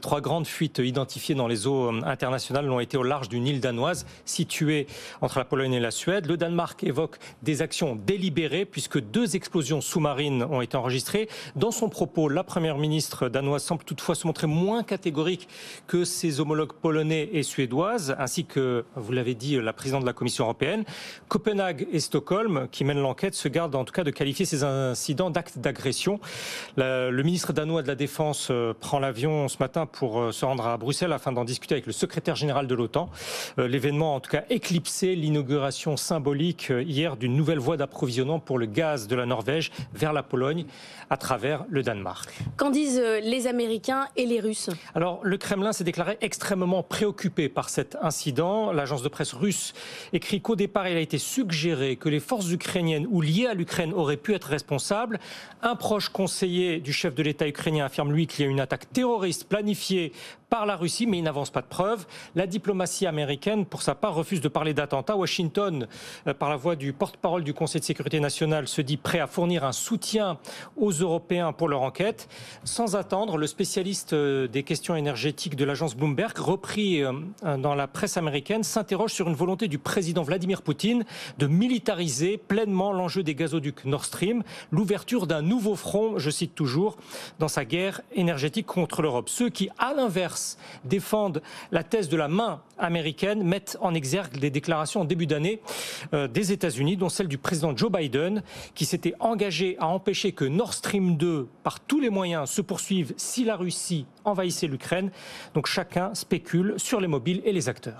3 grandes fuites identifiées dans les eaux internationales l'ont été au large d'une île danoise située entre la Pologne et la Suède. Le Danemark évoque des actions délibérées puisque 2 explosions sous-marines ont été enregistrées. Dans son propos, la première ministre danoise semble toutefois se montrer moins catégorique que ses homologues polonais et suédoises, ainsi que, vous l'avez dit, la présidente de la Commission européenne. Copenhague et Stockholm, qui mènent l'enquête, se gardent en tout cas de qualifier ces incidents d'actes d'agression. Le ministre danois de la Défense prend l'avion ce matin pour se rendre à Bruxelles afin d'en discuter avec le secrétaire général de l'OTAN. L'événement a en tout cas éclipsé l'inauguration symbolique hier d'une nouvelle voie d'approvisionnement pour le gaz de la Norvège vers la Pologne à travers le Danemark. Qu'en disent les Américains et les Russes? Alors, le Kremlin s'est déclaré extrêmement préoccupé par cet incident. L'agence de presse russe écrit qu'au départ, il a été suggéré que les forces ukrainiennes ou liées à l'Ukraine auraient pu être responsables. Un proche conseiller du chef de l'État ukrainien affirme, lui, qu'il y a une attaque terroriste planifiée par la Russie, mais il n'avance pas de preuves. La diplomatie américaine, pour sa part, refuse de parler d'attentat. Washington, par la voix du porte-parole du Conseil de sécurité nationale, se dit prêt à fournir un soutien aux Européens pour leur enquête. Sans attendre, le spécialiste des questions énergétiques de l'agence Bloomberg, repris dans la presse américaine, s'interroge sur une volonté du président Vladimir Poutine de militariser pleinement l'enjeu des gazoducs Nord Stream, l'ouverture d'un nouveau front, je cite toujours, dans sa guerre énergétique contre l'Europe. Ceux qui, à l'inverse, défendent la thèse de la main américaine mettent en exergue des déclarations en début d'année des États-Unis, dont celle du président Joe Biden, qui s'était engagé à empêcher que Nord Stream 2, par tous les moyens, se poursuive si la Russie envahissait l'Ukraine. Donc chacun spécule sur les mobiles et les acteurs.